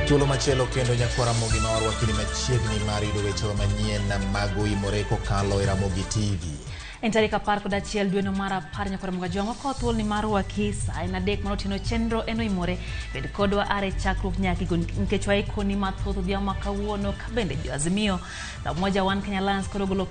Thuolo machielo kendo nyakwara Mogi ma warwakini machiegni mar yudo weche manyien mag Oimore kokalo e RAMOGI TV. En tarik 11 dwe mar 10 nyakwara Mogi jongo ko thuol ni mar wakisa en adek manotino chenro en Oimore bed kodwa are chakruok nyaki nikech waikoni mathoth dhia makawuono ka bende jo Azimio la moja One Kenya Alliance koro golo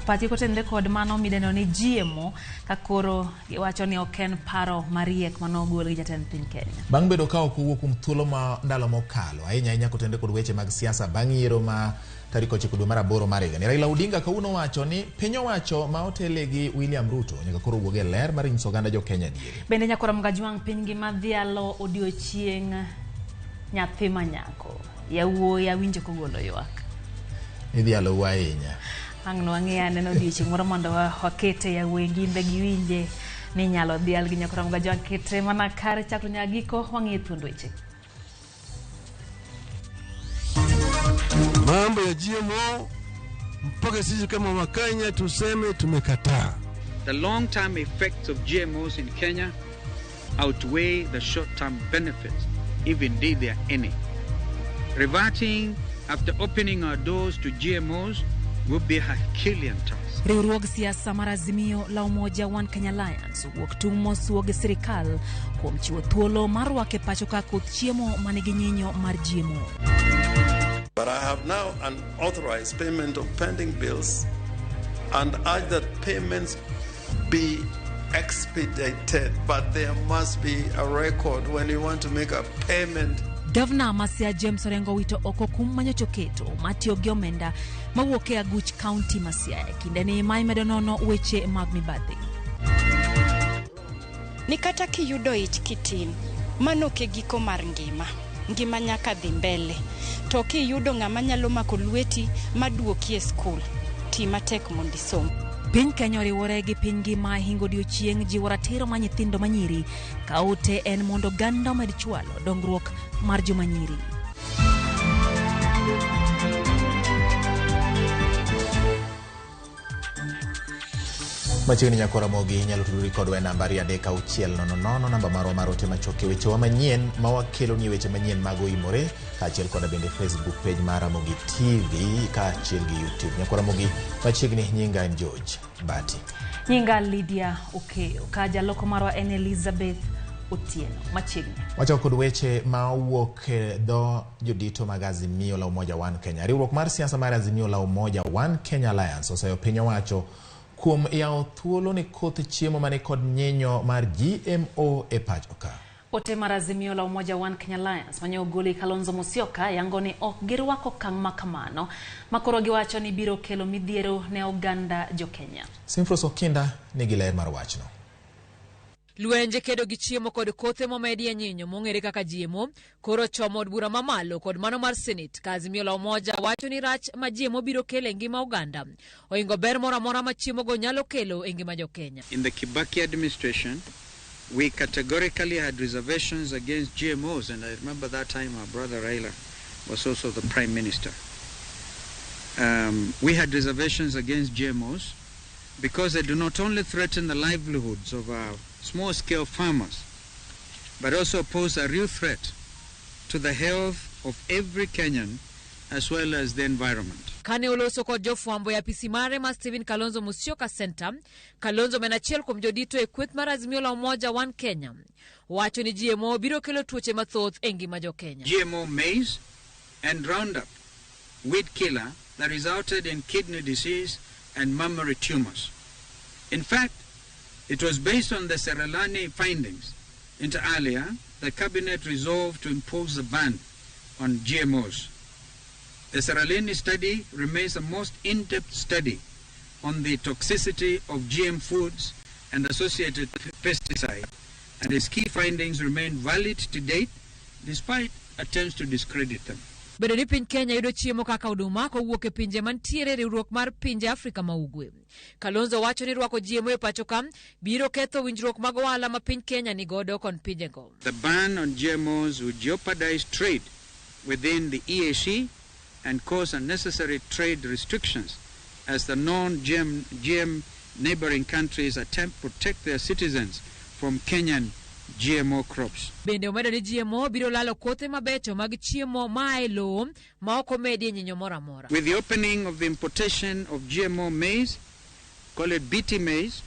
pati kotende kod mano mideno ni GMO ka koro giwacho ni oken paro mariek manogol gi jatend piny Kenya. Bang' bedo ka okuwuok kuom thuolo ma ndalo mokalo ahinya kotende kod weche mag siasa bang' yiero ma tarik 9 dwe mar 8 mar higa. Raila Odinga kauno wacho ni piny owacho ma otele gi William Ruto nyaka koro wuoge ler mar nyiso oganda jo Kenya diere. Bende nyakora mgajwang piny gi madhialo odiochieng nyathi manyako yawuoyi awinjo kogolo ywak. Idhialo ahinya. Ang'no ang'eya neno odiochieng moro mondo wakete yawuoyi gimbe giwinje ni nyalo dhial gi nyakora mgajwang kete mana kare chakro nyagiko wang'ie thuond weche. Mambo ya GMO mpaka sisi kama Wakenya tuseme tumekataa. The long-term effects of GMOs in Kenya outweigh the short-term benefits, if indeed there are any. Reverting after opening our doors to GMOs would be a Herculean task. Riwruog siasa mar Azimio la Umoja One Kenya Alliance wuok tung' mosuog sirikal kuom chiwo thuolo mar rwake pacho ka koth chiemo manigi nyinyo mar GMO. But I have now an authorized payment of pending bills and urge that payments be expedited, but there must be a record when you want to make a payment. Governor Masia James Orengo wito oko kum manyocho keto matio gi omenda mawuok e Aguch County Masia kinde ni mai medonono weche mag mibadhi. Nikata kiyudo ich kitin mano ke giko mar ngima nyaka dhi mbele to kiyudo ng'ama nyalo mako lweti maduoki e skul ti matek mondo isom. Piny Kenya oriwore gi piny ngima hingo odiochieng jiwo ratiro ma nyithindo manyiri kaote en mondo ganda omed chwalo dongruok mar joma nyiri. Machiegni nyakora Mogi nyalo tudori kodwa e namba 3600 namba marwa mar ote machoke weche wa manyien ma wakelo ni weche manyien mag Oimore kaachiel koda bende Facebook page mar RAMOGI TV kaachiel gi YouTube. Nyakora Mogi machiegni nyinga en George Bati. Nyinga Lydia Okeyo ka jaloko marwa en Elizabeth Otieno machiegni. Wacho kod weche ma wuok do jodito mag Azimio la Umoja One Kenya. Riwruok mar siasa mar Azimio la Umoja One Kenya Alliance oseyo piny owacho kuom yao thuolo ni koth chiemo mane kod nyinyo mar GMO e pachoka. Ote mar Azimio la Umoja One Kenya Alliance manye ogoli Kalonzo Musyoka yango ni ok girwako kang' makamano makoro giwacho ni biro kelo midhiero ne oganda jo Kenya. Simfros Okinda nigi ler mar wachno. Lwenje kedo gi chiemo kod kothe momedi nyinyo mong'ere kaka GMO koro chomo od bura mamalo kod mano mar Senate ka Azimio la Umoja wacho ni rach ma GMO biro kelo e ngima oganda oingo ber moro amora ma chiemo go nyalo kelo e ngima jo Kenya. In the Kibaki administration, we categorically had reservations against GMOs, and I remember that time our brother Raila was also the Prime Minister. We had reservations against GMOs because they do not only threaten the livelihoods of our small-scale farmers, but also pose a real threat to the health of every Kenyan as well as the environment. Kane oloso kod jofwambo ya pisi mare ma Stephen Kalonzo Musyoka Center, Kalonzo menachiel kuom jodito e kweth mar Azimio la Umoja One Kenya wacho ni GMO biro kelo tuoche mathoth e ngima jo Kenya. GMO maize and Roundup, weed killer that resulted in kidney disease and mammary tumors. In fact, it was based on the Seralani findings inter alia the cabinet resolved to impose a ban on GMOs. The Seralani study remains the most in-depth study on the toxicity of GM foods and associated pesticides, and its key findings remain valid to date despite attempts to discredit them. Bedo ni piny Kenya yudo chiemo kaka oduma kowuok e pinje mantiere riwruok mar pinje Afrika ma Ugwe. Kalonzo wacho ni rwako GMO e pachoka biro ketho winjruok mag ohala ma piny Kenya ni godo kon pinjego. The ban on GMOs would jeopardize trade within the EAC and cause unnecessary trade restrictions as the non-GM neighboring countries attempt to protect their citizens from Kenyan GMO crops. Bende omedo ni GMO biro lalo kothe mabecho mag chiemo mae lo ma ok omedie nyinyo mora mora. With the opening of the importation of GMO maize, call it BT maize,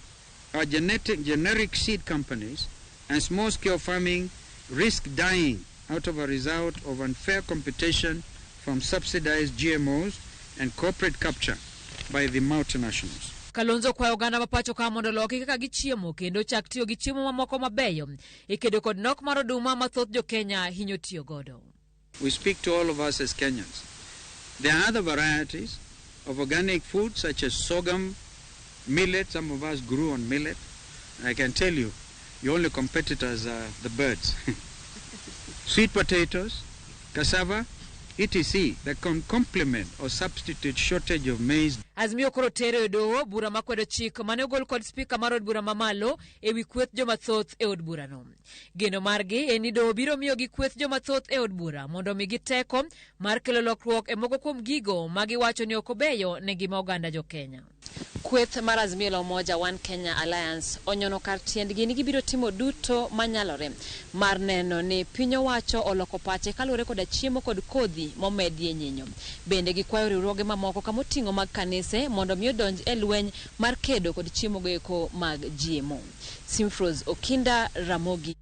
our generic seed companies and small-scale farming risk dying out of a result of unfair competition from subsidized GMOs and corporate capture by the multinationals. Kalonzo kwa oganda mapacho ka mondo loki kaka gichiemo kendo chak tiyo gi chiemo mamoko mabeyo ikedo kod nok mar oduma mathoth jo Kenya hinyo tiyo godo. We speak to all of us as Kenyans. There are other varieties of organic food such as sorghum, millet. Some of us grew on millet. I can tell you, your only competitors are the birds. Sweet potatoes, cassava, etc. that can complement or substitute shortage of maize. Azmiyo koro tere doho bura makwedo chik mane ogol kod spika mar od bura mamalo ewi kweth joma thoth e od bura no. Geno margi eni doho biro miyo gi kweth joma thoth e od bura mondo mi giteko mar kelo lokruok e moko kuom gigo magi wacho ni ok obeyo ne ngima oganda jo Kenya. Kweth mar Azimio la Umoja One Kenya Alliance onyono kar tiendgi ni gibiro timo duto manyalore mar neno ni piny owacho oloko pache kaluwore koda chiemo kod kodhi momedie nyinyo. Bende gikwayo riwruoge mamoko kama oting'o mag kanise mondo miyo donj e lweny mar kedo kod chiemo goeko mag GMO. Simfros Okinda, Ramogi.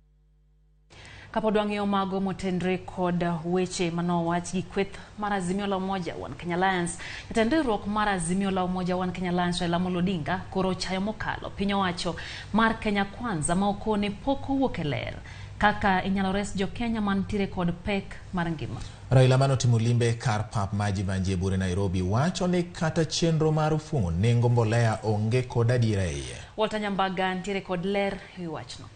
Kapod wang'iyo mago motendre kod weche manowach gi kweth mar Azimio la Umoja One Kenya Alliance. Jatend riwruok mar Azimio la Umoja One Kenya Alliance Raila Amolo Odinga koro chayo mokalo piny owacho mar Kenya Kwanza ma okone pok owuok e ler kaka inyalo res jo Kenya mantiere kod pek mar ngima. Raila manotimo limbe kar pap maji manje bure Nairobi wacho ni kata chenro mar fungo nengo mbolea onge kod adiera iye. Walter Nyambaga ntiere kod ler ewi wachno.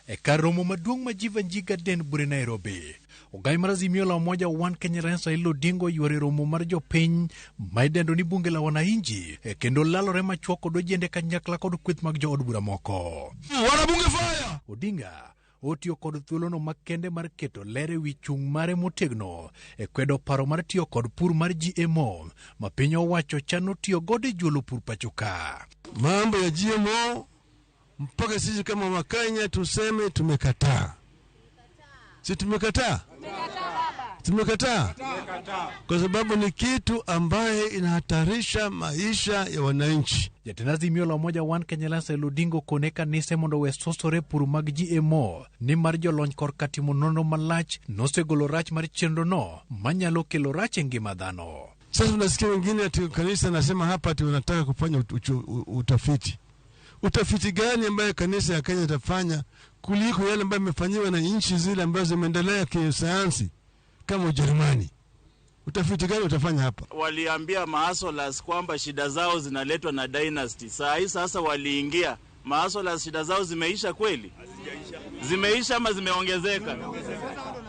E kar romo maduong' ma Jivanjiga den bure Nairobi, ogai mar Azimio la Umoja One Kenya Alliance Raila Odinga yuore romo mar jopiny ma idendo ni bunge la wananchi kendo lalore machuok kod ojende kanyakla kod kweth mag jood bura moko. Wana bunge fire! Odinga otiyo kod thuolono makende mar keto ler ewi chung' mare motegno e kwedo paro mar tiyo kod pur mar GMO ma piny owacho chano tiyo godo e juolo pur pachoka. Mambo ya GMO mpaka sisi kama Wakenya tuseme tumekataa. Si tumekataa? Tumekataa. Kwa sababu ni kitu ambaye inahatarisha maisha ya wananchi. Jatend Azimio la Umoja One Kenya Alliance Raila Odinga kone kanise mondo we sosore pur mag GMO ni mar jolony korka timo nonro malach nosegolo rach mar chenro no manyalo kelo rach e ngima dhano. Sasa tunasikia wengine ati kanisa nasema hapa ati wanataka kufanya utafiti. Utafiti gani ambaye kanisa ya Kenya itafanya kuliko yale ambayo yamefanyiwa na nchi zile ambazo zimeendelea kisayansi kama Ujerumani? Utafiti gani utafanya hapa? Waliambia maasolas kwamba shida zao zinaletwa na dynasty. Sasa waliingia. Maasolas shida zao zimeisha kweli? Zimeisha ama zimeongezeka?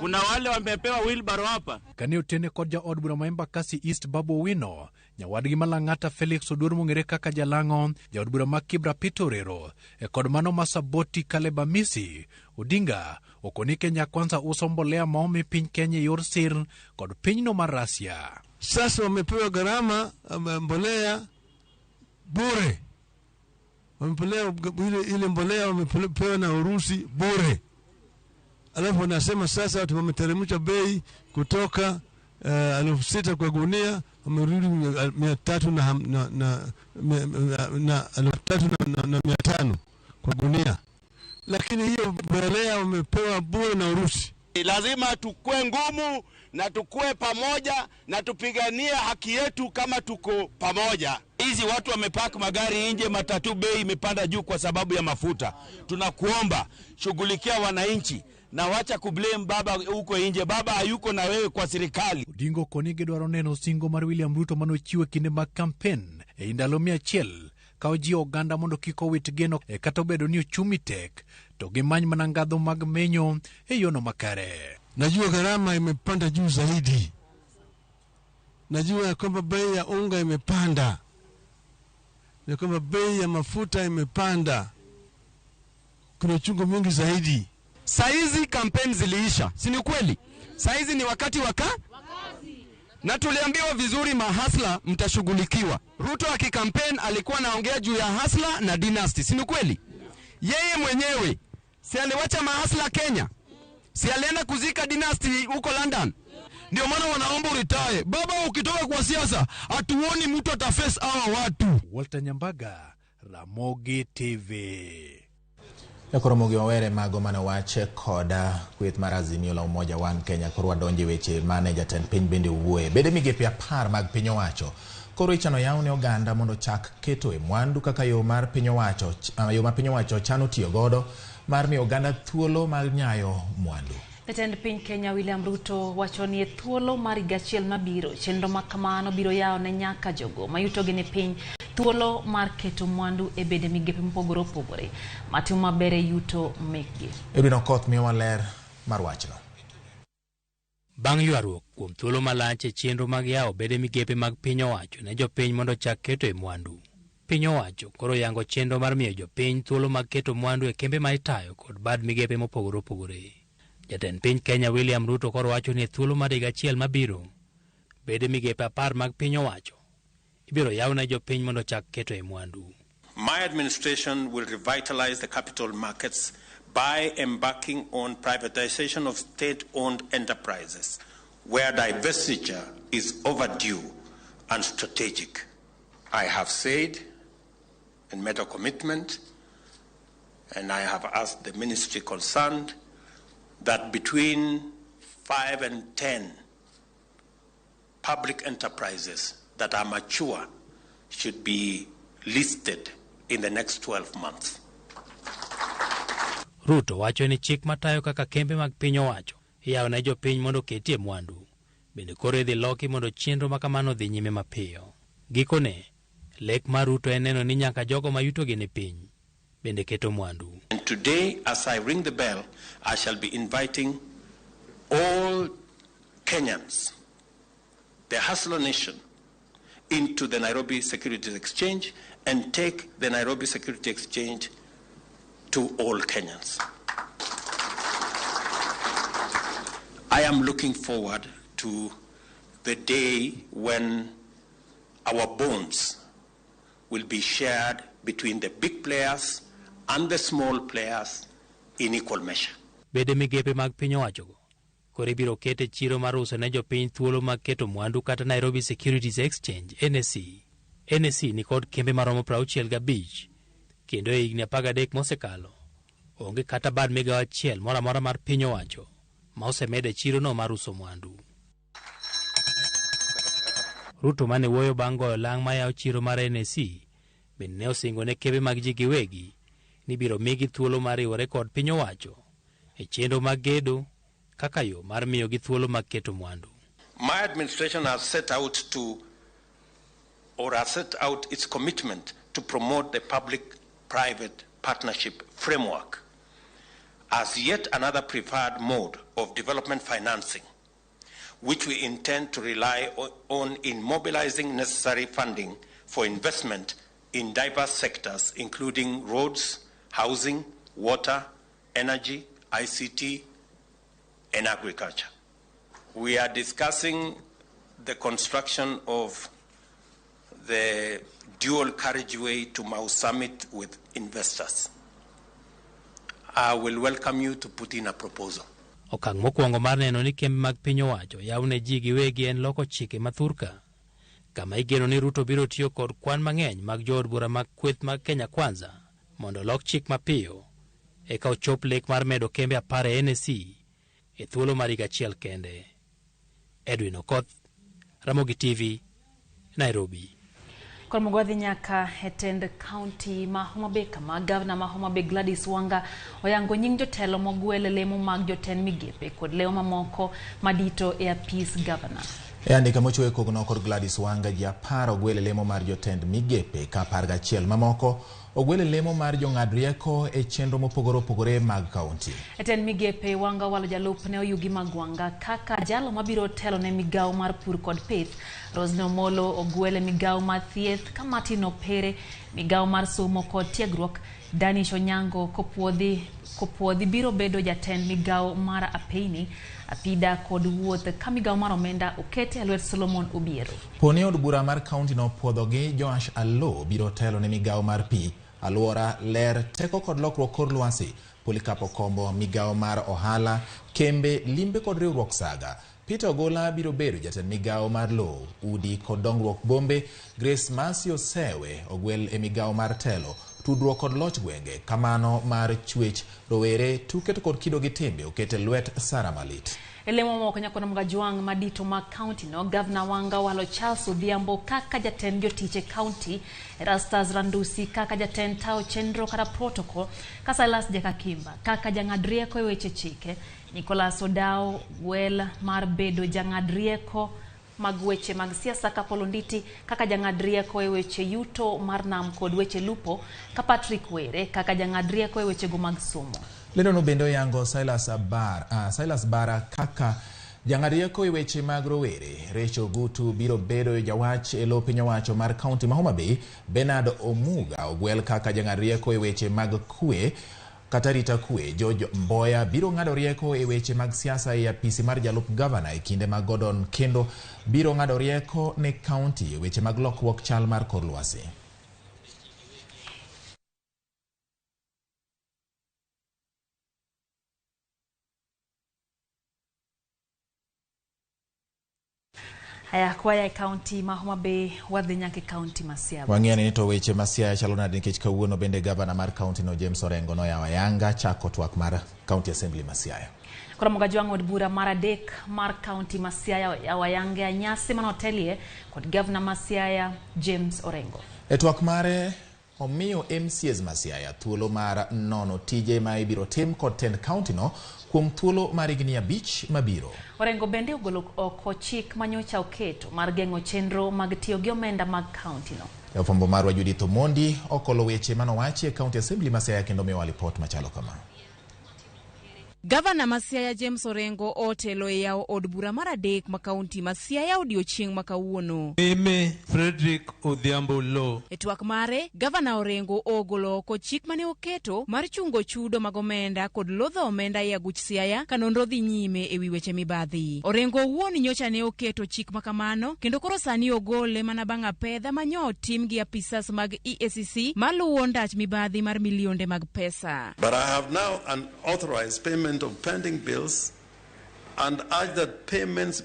Kuna wale wamepewa wheelbarrow hapa. Kane otene kod jaod bura ma Embakasi East Babu Wino, nyawadgi malang'ata Felix Oduor mong'ere kaka Jalango, jaod bura ma Kibra Pitorero, kod mano Masaboti Kalebamisi, Odinga okoni Kenya Kwanza uso mbolea maomi piny Kenya yor sir kod pinyno mar Russia. Sasa wamepewa gharama mbolea bure. Wamepewa ile mbolea wamepewa na Urusi bure. Alafu wanasema sasa watu wameteremsha bei kutoka 6,000 kwa gunia wamerudi 3,500 kwa gunia. Lakini hiyo mbolea wamepewa bure na Urusi. Lazima tukue ngumu na tukue pamoja na tupiganie haki yetu kama tuko pamoja. Hizi watu wamepaka magari nje, matatu bei imepanda juu kwa sababu ya mafuta. Tunakuomba shughulikia wananchi na wacha kublame baba huko nje. Baba hayuko na wewe kwa serikali. Odinga konige dwaro neno singo mar William Ruto manochiwe kinde mag campaign e ndalo 100 ka ji oganda mondo kiko wit geno kata obedo ni ochumi tek to gimany manangadho mag menyo e yono makare. Najua gharama imepanda juu zaidi. Najua kwamba bei ya unga imepanda. Na kwamba bei ya mafuta imepanda. Kuna chungu mingi zaidi. Saizi kampeni ziliisha, si ni kweli? Saizi ni wakati wakazi. Na tuliambiwa vizuri mahasla mtashughulikiwa. Ruto akikampeni alikuwa anaongea juu ya hasla na dynasty, si ni kweli? Yeye mwenyewe si aliwacha mahasla Kenya, si alienda kuzika dynasty huko London. Ndio maana wanaomba uritae. Baba, ukitoka kwa siasa hatuoni mtu ataface hawa watu. Walter Nyambaga, Ramogi TV. Ramogi wawere mago mane wache koda kweth mar Azimio la Umoja One Kenya koro wadonje weche mane jatend piny bende wuoye. Bede migepe 10 mag piny owacho koro ichano yaw ne oganda mondo chak keto e mwandu kaka yo mar piny owacho chano tiyo godo mar miyo oganda thuolo mag nyayo mwandu. Jatend piny Kenya William Ruto wacho ni thuolo mar gachiel mabiro chenro makamano biro yawo ne nyaka jogo mayutogi ni piny thuolo mar keto mwandu e bede migepe mopogore opogore matimo maber e yuto mekgi. Edwin Okoth miyo waler mar wachno. Bang' ywaruok kuom thuolo malach e chenro mag yawo bede migepe mag piny owacho ne jopiny mondo chak keto e mwandu. Piny owacho koro yango chenro mar miyo jopiny thuolo mag keto mwandu e kembe ma itayo kod bad migepe mopogore opogore. Jatend piny Kenya William Ruto koro wacho ni thuolo mar gachiel mabiro bede migepe 10 mag piny owacho ibiro yaw ne jopiny mondo chak keto e mwandu. My administration will revitalize the capital markets by embarking on privatization of state-owned enterprises where divestiture is overdue and strategic. I have said and made a commitment, and I have asked the ministry concerned that between 5 and 10 public enterprises that are mature should be listed in the next 12 months. Ruto wacho ni chik matayo kaka kembe mag piny owacho yawo ne jopiny mondo ketie mwandu bende koro idhi loki mondo chenro makamano dhi nyime mapiyo. Gikone lek mar Ruto en neno ni nyaka jogo mayutogi ni piny bende keto mwandu. And today, as I ring the bell, I shall be inviting all Kenyans, the Hustler Nation, into the Nairobi Securities Exchange and take the Nairobi Security Exchange to all Kenyans. I am looking forward to the day when our bonds will be shared between the big players and the small players in equal measure. Bede migepe mag piny owachogo koro ibiro kete chiro mar uso ne jopiny thuolo mag keto mwandu kata Nairobi Securities Exchange NSE. NSE ni kod kembe maromo 65 kendo e higni 13 mosekalo onge kata bad migawo achiel moro amora mar piny owacho ma osemede chiro no mar uso mwandu. Ruto mane wuoyo bang' goyo lang' ma yawo chiro mar NSE bende ne osingo ne kembe mag ji giwegi ni biro migi thuolo mar riwore kod piny owacho e chenro mag gedo kaka yo mar miyo gi thuolo mag keto mwandu. My administration has set out its commitment to promote the public-private partnership framework as yet another preferred mode of development financing, which we intend to rely on in mobilizing necessary funding for investment in diverse sectors, including roads, housing, water, energy, ICT, and agriculture. We are discussing the construction of the dual carriageway to Mau Summit with investors. I will welcome you to put in a proposal. Okang' mokwongo mar neno ni kembe mag piny owacho yaw ne ji giwegi en loko chike mathurka, kama igeno ni Ruto biro tiyo kod kwan mang'eny mag jood bura mag kweth mag Kenya Kwanza mondo lok chik mapiyo eka ochop lek mar medo kembe 10 e NSE e thuolo mar higa achiel kende. Edwin Okoth, Ramogi TV, Nairobi. Kor mugwadhi nyaka hetend county ma Homa Bay kama governor ma Homa Bay Gladys Wanga oyango nying jotelo mogwele lemo mag jotend migepe kod leo mamoko madito e apis governor. E andika mochwe kogno kod Gladys Wanga ji 10 ogwele lemo mar jotend migepe ka 11 mamoko ogwele lemo mar jong'ad rieko e chenro mopogore opogore mag kaunti. Jatend migepe Wanga walo jalup ne oyugi mag Wanga kaka jalo mabiro telo ne migawo mar pur kod pith. Rosno Molo ogwele migawo mar thieth ka Martin Opere migawo mar somo kod tiegruok. Danish Onyango kopwodhi biro bedo jatend migawo mar apeini apida kod wuoth ka migawo mar omenda okete e lwet Solomon Obiero. Poni od bura mar kaunti no puodho gi Joash Allo biro telo ne migawo mar pi alwora, ler, teko kod lokruok kor lwasi, Polycarp Okombo, migao mar ohala, kembe, limbe kod riwruok saga. Peter Ogola biro bedo jatend migao mar lowo, udi kod dongruok bombe. Grace Masio Sewe ogwel e migao mar telo, tudruok kod loch gwenge. Kamano mar chwech, rowere, tuke kod kido gi timbe okete lwet Sara Malit. Elemo moko nyakona mga juang madito mag county no, Governor Wanga walo Charles Odhiambo kaka jatend jotiche county, Erastus Randusi kaka jatend tao chenro kada protocol, Kasailas Jakakimba kaka jangadrieko e weche chike, Nicholas Odao wel mar bedo jangadrieko mag weche mag siasa ka Polonditi kaka jangadrieko e weche yuto mar nam kod weche lupo, ka Patrick Were kaka jangadrieko e weche go mag somo. Lendo no bendo yango Silas Bara kaka jang'arieko e weche mag rowere. Rachel Gutu biro bedo jawach e lo piny owacho mar kaunti ma Homa Bay. Bernard Omuga ogwel kaka jang'arieko e weche mag kwe kata rita kwe. George Mboya biro ng'ado rieko e weche mag siasa e apisi mar jalup gavana e kinde mag Gordon Kendo biro ng'ado rieko ne kaunti e weche mag lokruok chal mar kor lwasi. Haya kwaya county ma Homa Bay wadhi nyake county ma Siaya. Wang'eni ni to weche ma Siaya chalo nade nikech kawuono bende gavana mar county no James Orengo no yawa yanga chako twak mar county assembly ma Siaya. Kora mga juang od bura mar adek mar county ma Siaya yawa yanga nyasi manotelie kod governor ma Siaya James Orengo. E twak mare omiyo MCs ma Siaya thuolo mar nono tije ma ibiro tim kod ten county no kuom thuolo mar higni 5 mabiro. Orengo bende ogolo oko chik manyocha oketo mar geng'o chenro mag tiyo gi omenda mag county no. Jafwambo marwa Judith Omondi okolo weche manowachi e county assembly ma Siaya kendo miwa report machalo kama. Governor ma Siaya James Orengo otelo e yawo od bura mar adek ma kaunti ma Siaya odiochieng' ma kawuono. Mimi Frederick Odhiambo Lo. E twak mare, Governor Orengo ogolo oko chik mane oketo mar chungo chudo mag omenda kod lodho omenda e aguch Siaya ka nonro dhi nyime e wi weche mibadhi. Orengo owuon nyocha ne oketo chik makamano kendo koro sani ogole mana bang' apedha manyo otim gi apisas mag EACC maluwo ndach mibadhi mar milionde mag pesa. But I have now an authorized payment of pending bills and urge that payments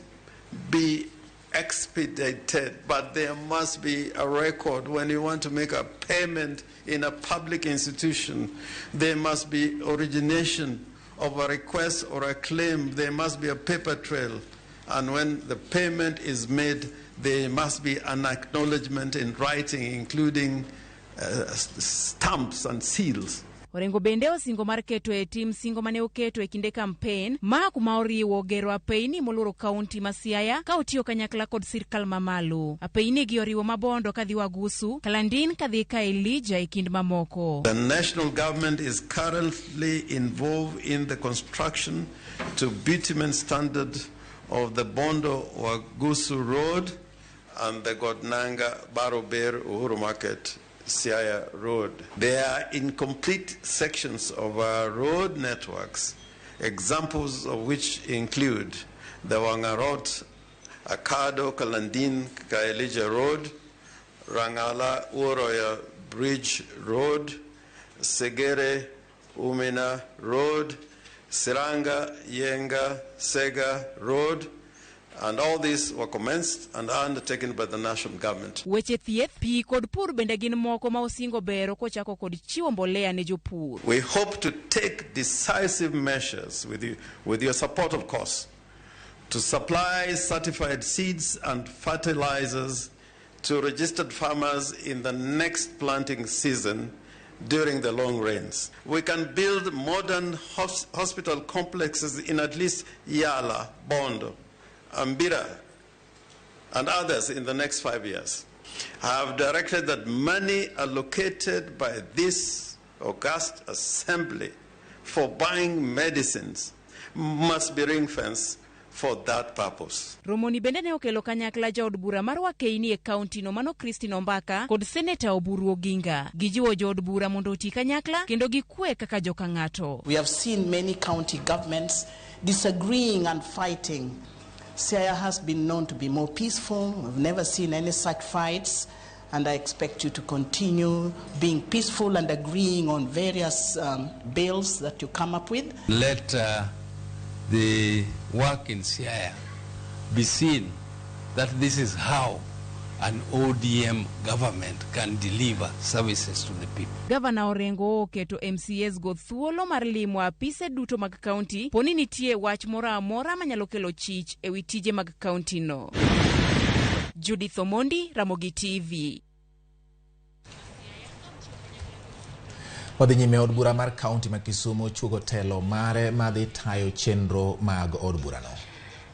be expedited, but there must be a record. When you want to make a payment in a public institution, there must be origination of a request or a claim. There must be a paper trail, and when the payment is made, there must be an acknowledgement in writing, including stamps and seals. Orengo bende osingo mar keto e tim singo mane oketo e kinde campaign ma kuma oriwo gero apeini moluro kaunti ma Siaya ka otiyo kanyakla kod sirkal mamalo. Apeini gi oriwo Mabondo kadhi Wagusu, Kalandin kadhi ka Elijah e kind mamoko. The national government is currently involved in the construction to bitumen standard of the Bondo Wagusu Road and the Godnanga Barober Uhuru Market Siaya Road. They are incomplete sections of our road networks, examples of which include the Wangarot, Akado, Kalandin, Kaelija Road, Rangala, Uroya Bridge Road, Segere, Umina Road, Siranga, Yenga, Sega Road, and all these were commenced and undertaken by the national government. Weche thieth, pi kod pur bende gin moko ma osingo bero kochako kod chiwo mbolea ne jopur. We hope to take decisive measures with your support, of course, to supply certified seeds and fertilizers to registered farmers in the next planting season during the long rains. We can build modern hospital complexes in at least Yala, Bondo, Ambira, and others in the next 5 years. I have directed that money allocated by this august assembly for buying medicines must be ring-fenced for that purpose. Romoni bende ne okelo kanyakla jaod bura mar Wakeini e kaunti no mano Christine Ombaka kod Senator Oburu Oginga. Gijiwo jaod bura mondo oti kanyakla kendo gikwe kaka joka ng'ato. We have seen many county governments disagreeing and fighting. Siaya has been known to be more peaceful. We've never seen any such fights. and I expect you to continue being peaceful and agreeing on various bills that you come up with. Let the work in Siaya be seen that this is how an ODM government can deliver services to the people. Gavana Orengo oketo MCAs go thuolo mar limo apise duto mag county poni nitie wach moro amora manyalo kelo chich ewi tije mag county no. Judith Omondi, Ramogi TV. Wadhi nyime od bura mar county ma Kisumu chugo telo mare madhi tayo chenro mag od bura no.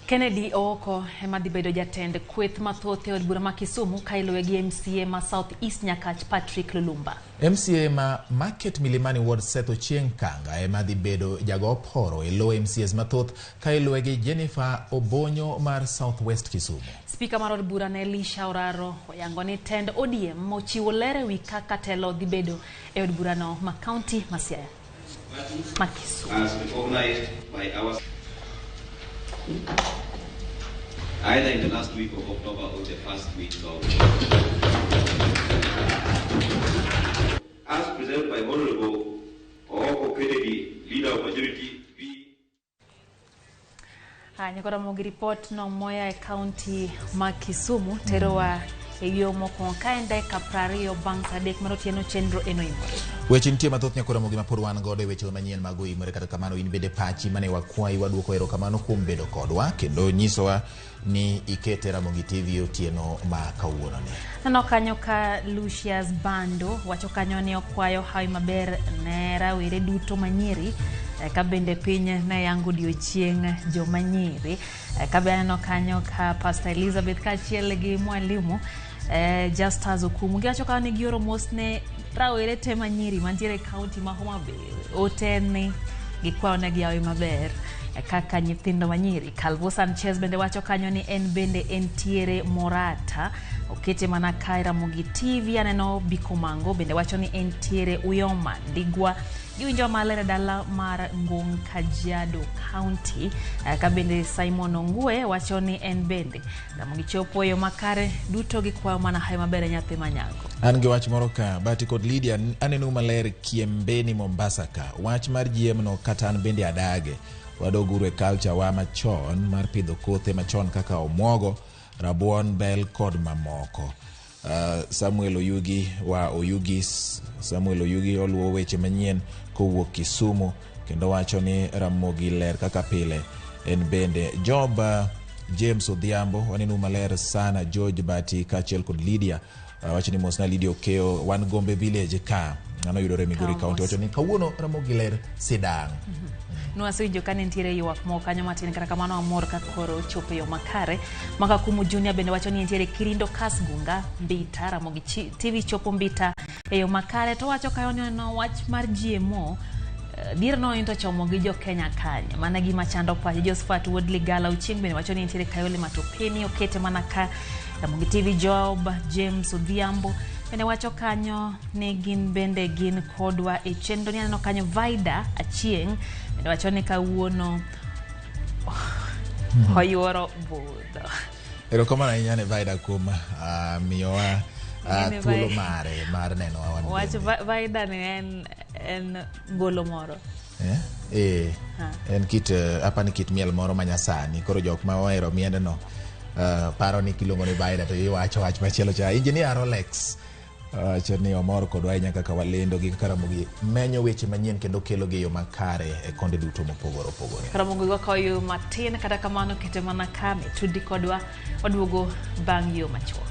Kennedy Oko ema dhi bedo jatend kweth mathoth od bura ma Kisumu ka iluwe gi MCA ma South East Nyakach Patrick Lulumba. MCA ma Market Milimani Ward Setho Chieng Kanga ema dhi bedo jago poro iluwe MCAs mathoth ka iluwe gi Jennifer Obonyo mar South West Kisumu. Speaker mar od bura Elisha Oraro oyango ni tend ODM mochiwo lere wi kaka telo dhi bedo e od bura no ma county ma Siaya ma Kisumu. As recognized by our either in the last week of October or the first week of as presented by Honorable Oko Kennedy, leader of majority B. Nyakora mogi report no moya e county ma Kisumu terowa eyo moko kaende kaprario bang sadek marotieno chenro eno Oimore. Weche nitie mathoth nyakora mogi mapod wan godo weche manyien mag Oimore kata kamano in bede pachi mane wakwai waduoko erokamano kuom bedo kodwa kendo nyisowa ni ikete Ramogi TV otieno ma kawuono ni. Nano kanyo ka Lucius Bando wacho kanyo ni okwayo hawi maber ne rawere duto manyiri ka bende piny ne yango odiochieng jomanyiri ka bende no kanyo ka Pastor Elizabeth ka chiel gi mwalimu Justus Okumu giwacho ka ni gioro mos ne rawere te manyiri mantiere county ma Homa Bay otene gikwayo ne giawi maber kaka nyithindo manyiri. Calvo Sanchez bende wacho kanyo ni en bende entiere morata okete mana ka Ramogi TV aneno Bikomango bende wacho ni entiere Uyoma Digwa giwinjo malere dala mar Ngong Kajiado County ka bende Simon Ongue wacho ni en bende Ramogi chopo yo makare duto gikwayo mana hawi maber nyathi manyango. An gi wach moro ka Bati kod Lydia aneno maler Kiembeni Mombasa ka wach mar GM no kata an bende adage wadoguru e culture wa machon mar pidho kothe machon kaka omwogo, rabuon, bel kod mamoko. Samuel Oyugi wa Oyugis, Samuel Oyugi oluwo weche manyien kowuok Kisumu kendo wacho ni Ramogi ler kaka pile en bende. Job James Odhiambo waneno maler sana George Bati kachiel kod Lydia wacho ni mosna Lydia Okeo wan Gombe Village ka ano yudore Migori County wacho ni kawuono Ramogi ler sidang. Nwasijo kane ntiere yuak mo kanyo matin kata kamano amor ka koro chopo yo makare maka Kumu Junior bende wacho ni ntiere Kirindo Kasgunga Mbita Ramogi TV chopo Mbita e yo makare to wacho kayo no wach mar GMO dir no into chomo gi jo Kenya kanya mana gima chando pa Josephat Woodley Gala Uchieng bende wacho ni ntiere Kayole Matopeni okete mana ka Ramogi TV. Job James Odhiambo bende wacho kanyo ne gin bende gin kodwa e chenro ni aneno kanyo Vaida Achieng bende wacho ni kawuono hoyoro bodo. Erokamano ahinya ne Vaida kuom miyowa thuolo mare mar neno wan. Wacho Vaida ne en golo moro. En kit apani kit miel moro manyasani koro jok ma ohero miende no paro ni kilongo ni Vaida to iwacho wach machielo cha engineer Rolex wacho ni omor kodwa ahinya kaka walendo gi kaka Ramogi menyo weche manyien kendo kelo gi yo makare e konde duto mopogore opogore. Ramogi go koyo matin kata kamano kete mana kame tudi kodwa oduogo bang' yo machuok.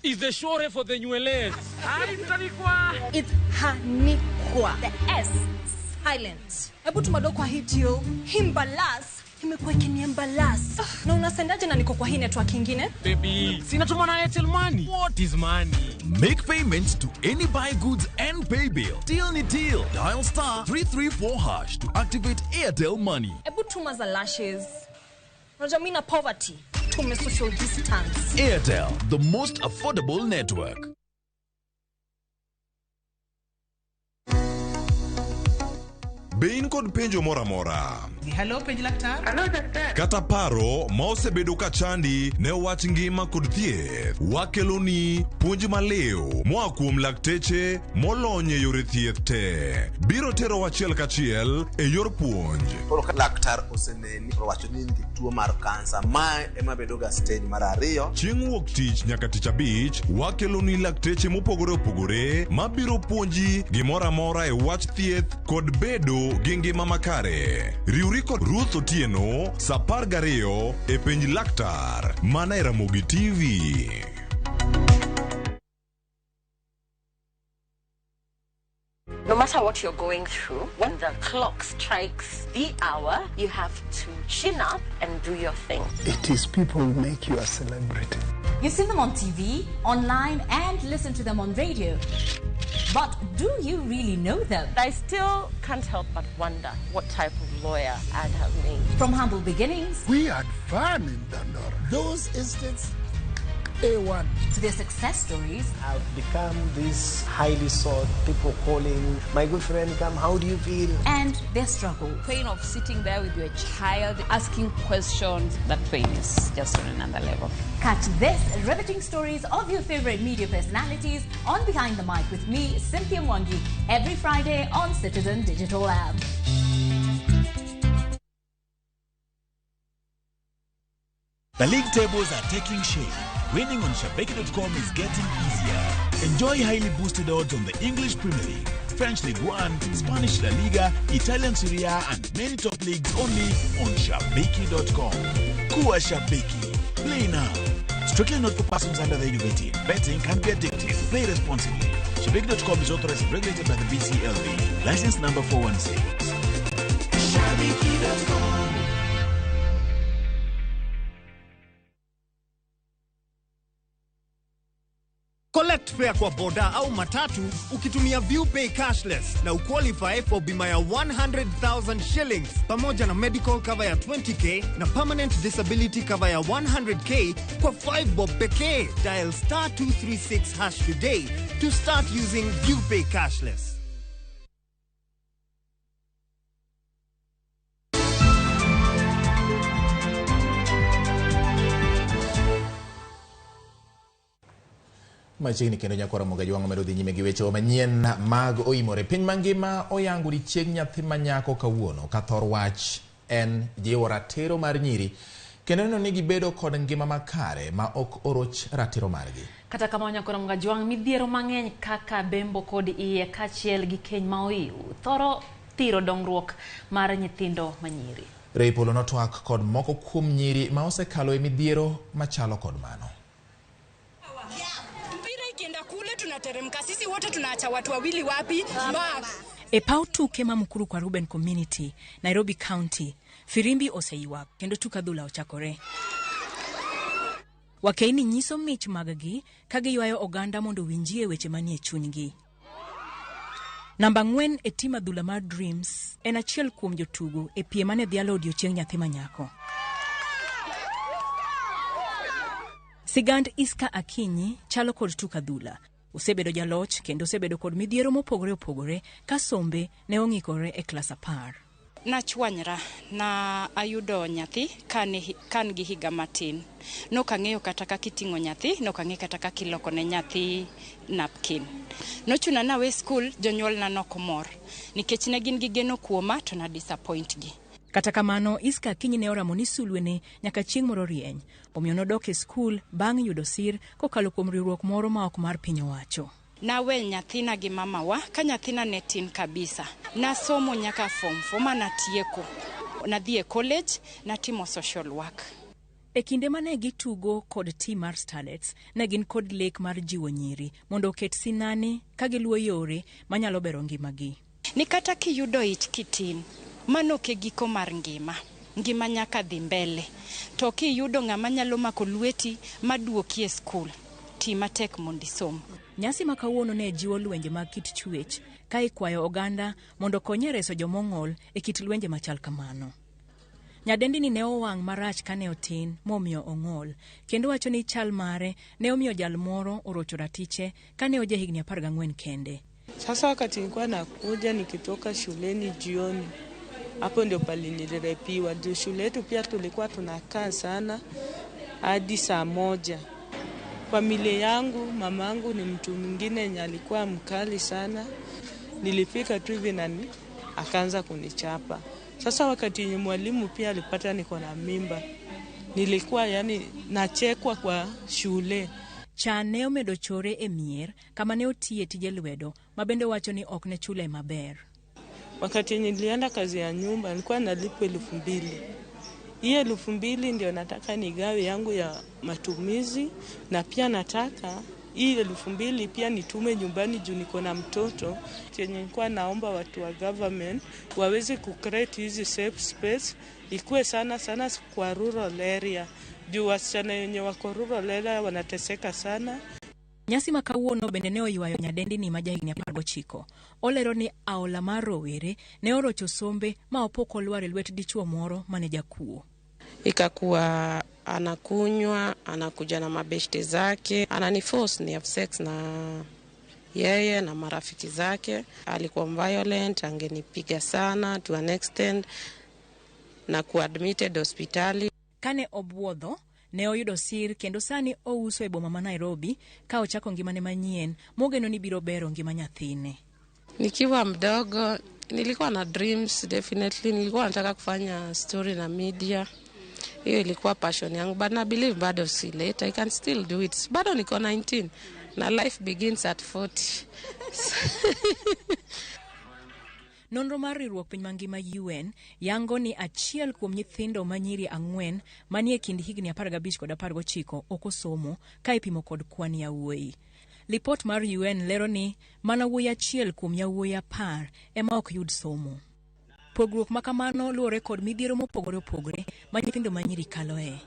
Is the shore for the nywelezi. It's hanikwa. The S silent. Hebu tumado kwa hitio. Himbalas. Imekuwa kiniembalas. Na unasendaje na niko kwa hii network ingine? Baby, sina tuma na Airtel Money. What is money? Make payments to any buy goods and pay bill. Deal ni deal. Dial *334# to activate Airtel Money. Hebu tuma za lashes. Unajua mimi na poverty. Tume social distance. Airtel, the most affordable network. Be in kod penjo mora mora. Hello, penjo laktar. Hello, daktar. Kata paro ma osebedo ka chandi ne wach ngima kod thieth. Wakeloni puonj maleo moa kuom lakteche molony e yore thieth te. Biro tero wachiel kachiel e yor puonj. Koro ka laktar oseneni wacho ni nigi tuo mar kansa ma ema bedo ga stage mar 2. Chieng' wuok tich nyaka tich abich wakeloni lakteche mopogore opogore mabiro puonji gimora mora e wach thieth kod bedo gi ngima makare. Riwri kod Ruth Otieno sa 12 e penj laktar mana e Ramogi TV. No matter what you're going through, when the clock strikes the hour, you have to chin up and do your thing. It is people who make you a celebrity. You see them on TV, online, and listen to them on radio. But do you really know them? I still can't help but wonder what type of lawyer I'd have made. From humble beginnings, we had fun in Dandora. Those estates, A1. To their success stories. I've become this highly sought, people calling, my good friend, come, how do you feel? And their struggle. Pain of sitting there with your child, asking questions, that pain is just on another level. Catch this riveting stories of your favorite media personalities on Behind the Mic with me, Cynthia Mwangi, every Friday on Citizen Digital app. The league tables are taking shape. Winning on Shabeki.com is getting easier. Enjoy highly boosted odds on the English Premier League, French Ligue 1, Spanish La Liga, Italian Serie A, and many top leagues only on Shabeki.com. Kuwa Shabeki. Play now. Strictly not for persons under the age of 18. Betting can be addictive. Play responsibly. Shabeki.com is authorized and regulated by the BCLB. License number 416. Shabeki.com. Collect fare kwa boda au matatu ukitumia ViewPay cashless na uqualify for bima ya 100,000 shillings pamoja na medical cover ya 20k na permanent disability cover ya 100k kwa 5 bob pekee. Dial *236# today to start using ViewPay cashless. Machiegni kendo nyakora moga jwang'o medo dhi nyime gi weche manyien mag Oimore. Piny mangima oyango ni chieng' nyathi manyako kawuono ka thor wach en jiwo ratiro mar nyiri kendo neno ni gibedo kod ngima makare ma ok oroch ratiro margi. Kata kama nyakora moga jwang' midhiero mang'eny kaka bembo kod iye kachiel gi keny ma oiw thoro thiro dongruok mar nyithindo manyiri. Reipolo notwak kod moko kuom nyiri ma osekalo e midhiero machalo kod mano. Tunateremka sisi wote tunaacha watu wawili wapi? E pau tuke ma mukuru kwa Ruben Community, Nairobi County, firimbi oseiwak kendo tukadhula ochakore. Wakeini nyiso mich magagi kagi ywayo oganda mondo winjie weche manie chunygi. Namba 4 e tima dhula mar Dreams en achiel kuom jotugo e piem mane dhialo odiochieng' nyathi manyako. Sigand Iska Akinyi chalo kod tukadhula. Usebedo jaloch kendo usebedo kod midhiero mopogore opogore ka sombe ne ong'ikore e klas 10. Nachwanyra na ayudo nyathi kan gi higa matin. Nok ang'eyo kata kaka iting'o nyathi, nok ang'eyo kata kaka iloko ne nyathi napkin. Nochuna na we school jonyuol na nokomor nikech ne gin gi geno kuoma to na disappoint gi. Kata kamano Iska Akinyi ne oramo ni sulwene nyaka chieng' moro rieny. Omiyo nodok e skul bang' yudo sir kokalo kuom riwruok moro ma ok mar piny owacho. Nawe nyathina gi mamawa ka nyathina ne tin kabisa. Nasomo nyaka form 4 na tieko. Nadhi e college natimo social work. E kinde mane gitugo kod team mar Starlets ne gin kod lek mar jiwo nyiri mondo oket sinani ka giluwo yore manyalo bero ngimagi. Ni kata kiyudo ich kitin mano ke giko mar ngima nyaka dhi mbele. To kiyudo ng'ama nyalo mako lweti maduoki e skul, ti matek mondo isom. Nyasi ma kawuono ne jiwo lwenje mag kit chwech ka ikwayo oganda mondo konye reso jomong'ol e kit lwenje machal kamano. Nyadendini ne owang' marach kane otin momiyo ong'ol kendo wacho ni chal mare ne omiyo jal moro orocho ratiche kane oja higni 14 kende. Sasa wakati nilikuwa nakuja nikitoka shuleni jioni, hapo ndio pale nilirepiwa. Ndio shule yetu pia tulikuwa tunakaa sana hadi saa 1. Familia yangu, mamangu ni mtu mwingine yenye alikuwa mkali sana. Nilifika tu hivi na akaanza kunichapa. Sasa wakati yenye mwalimu pia alipata niko na mimba, nilikuwa nachekwa kwa shule. Chane omedo chore e mier kama ne otiye tije lwedo mabende wacho ni ok ne chule maber. Wakati nilienda kazi ya nyumba nilikuwa nalipwa 2,000. Hiyo 2,000 ndio nataka nigawe yangu ya matumizi, na pia nataka hii 2,000 pia nitume nyumbani juu niko na mtoto. Chenye nilikuwa naomba watu wa government waweze kucreate hizi safe space, ikuwe sana sana kwa rural area. Juu wasichana wenye wako rural area wanateseka sana. Nyasi makawuono bende ne oywayo nyadendi ni majahigni 19. Olero ni aola mar rowere ne orocho sombe ma opoko lwar lwet dichuo moro mane jakuo. Ikakuwa anakunywa, anakuja na mabeshte zake, ananiforce ni have sex na yeye na marafiki zake. Alikuwa violent, angenipiga sana to an extent na kuadmitted hospitali. Kane obwodho ne oyudo sir kendo sani ouso e boma ma Nairobi ka ochako ngimane manyien mogeno ni biro bero ngima nyathine. Nikiwa mdogo nilikuwa na dreams, definitely nilikuwa nataka kufanya story na media. Hiyo ilikuwa passion yangu, but I believe bado si late, I can still do it. Bado niko 19 na life begins at 40. Nonro mar riwruok piny mangima UN yango ni achiel kuom nyithindo manyiri 4 manie kind higni 15 kod 19 okosomo ka ipimo kod kwan yawuoyi. Lipot mar UN lero ni mana wuoyi achiel kuom yawuoyi 10 ema ok yud somo. Pogruok makamano luwore kod midhiero mopogore opogore ma nyithindo manyiri kaloe.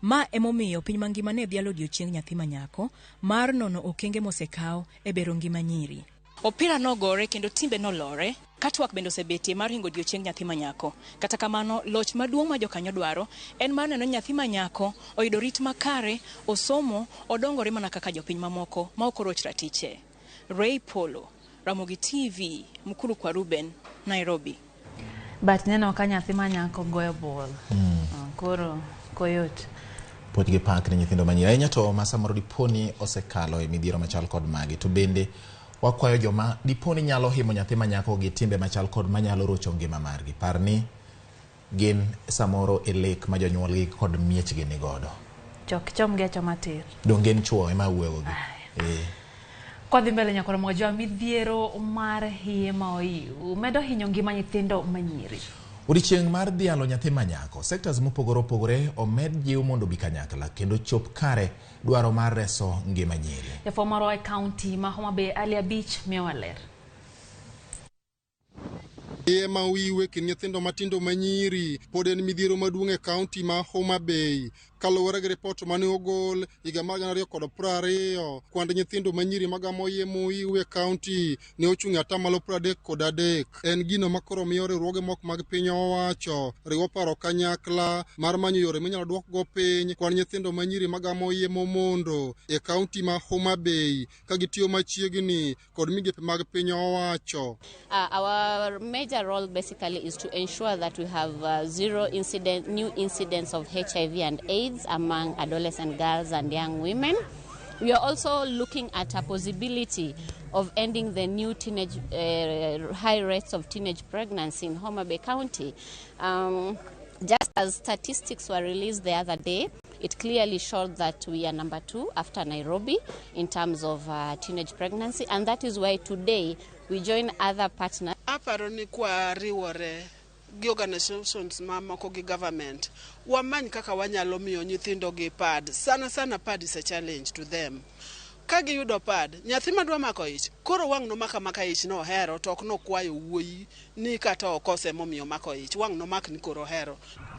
Ma emomiyo piny mangima ne dhialo odiochieng' nyathi manyako mar nono okenge mosekaw e bero ngima nyiri. Opira nogore kendo timbe nolore, katwak bende osebetie mar hingo odiochieng' nyathi manyako. Kata kamano, loch maduong' ma jokanyo dwaro en mar neno nyathi manyako oyudo rit makare, osomo, odongore mana kaka jopiny mamoko ma ok oroch ratiche. Ray Polo, Ramogi TV, Mkuru kwa Ruben, Nairobi. But neno ka nyathi manyako goyo ball. Koro koyot. Potgi pak ne nyithindo manyiri. Ahinya to masamoro diponi osekalo e midhiero machal kod magi. To bende wakwayo joma diponi nyalo himo nyathi manyako gi timbe machal kod manyalo rocho ngima margi. Parni gin samoro e lek ma jonyuolgi kod miechgi ni godo. Chok chom gecho matir. Dongen chuo ema wuoyogi. Kwa dhi mbele nyakoro mojwa midhiero mar hiye ma oiu medo hinyo ngima nyithindo manyiri. Odiochieng' mar dhialo nyathi manyako, sectors mopogore opogore omed jiw mondo bi kanyakla kendo chop kare dwaro mar reso ngima nyiri. Jafwambo e kaunti ma Homa Bay Alia Beach miyowa ler. Ma wiwe kin nyithindo matindo manyiri pod en midhiero maduong' e kaunti ma Homa Bay. Kaluwore gi ripot mane ogol higa mar 2020, kwand nyithindo manyiri magamo yie moiwe kaunti ne ochung' atamalo 33. En gino makoro miyo riwruoge moko mag piny owacho riwo paro kanyakla mar manyo yore minyalo duok go piny kwand nyithindo manyiri magamo yie momondo e kaunti ma Homa Bay ka gitiyo machiegni kod migepe mag piny owacho. Our major role basically is to ensure that we have new incidents of HIV and AIDS among adolescent girls and young women. We are also looking at a possibility of ending the new teenage high rates of teenage pregnancy in Homa Bay County. Just as statistics were released the other day, it clearly showed that we are number 2 after Nairobi in terms of teenage pregnancy, and that is why today we join other partners. Aparoni kwa riwore gi organizations mamoko gi government wamany kaka wanyalo miyo nyithindo gi pad. Sana pad is a challenge to them. Kagi yudo pad, nyathi madwa mako ich, koro wang' no maka ich no hero, to ok no kwayo wuoyi ni kata okose momiyo mako ich, wang' no mak ni koro hero.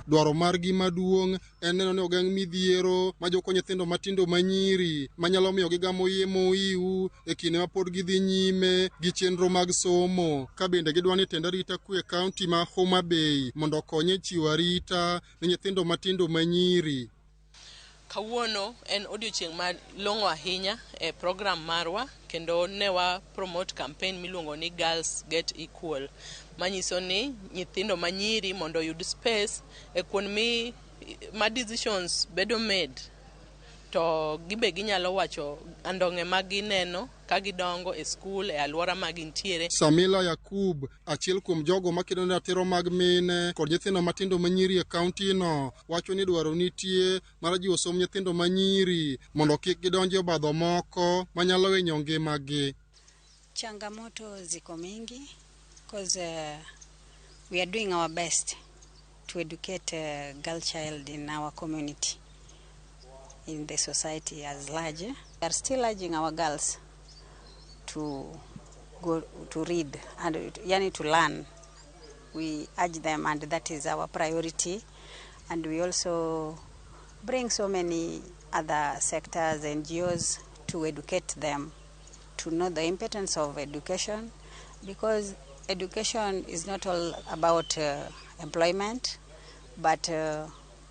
Dwaro margi maduong' en neno ni ogeng' midhiero ma joko nyithindo matindo manyiri manyalo miyo gigamo yie moiu e kinde ma pod gidhi nyime gi chenro mag somo. Ka bende gidwa ni tend arita kwe kaunti ma Homa Bay mondo okonye chiwo arita ne nyithindo matindo manyiri. Kawuono en odiochieng' malong'o ahinya e program marwa kendo ne wa promote campaign miluongo ni Girls Get Equal, manyiso ni nyithindo manyiri mondo yud space e kuon ma decisions bedo made to gibe ginyalo wacho andong'e ma gineno ka gidongo e skul e alwora ma gintiere. Samila Yakub, achiel kuom jogo makedo ne ratiro mag mine kod nyithindo matindo manyiri e kaunti no, wacho ni dwaro nitie mar jiwo som nyithindo manyiri mondo kik gidonji obadho moko manyalo hinyo ngimagi. Changamoto ziko mingi because we are doing our best to educate a girl child in our community, in the society as large. We are still urging our girls to go to read and to learn. We urge them, and that is our priority. And we also bring so many other sectors, NGOs, to educate them, to know the importance of education, because education is not all about employment, but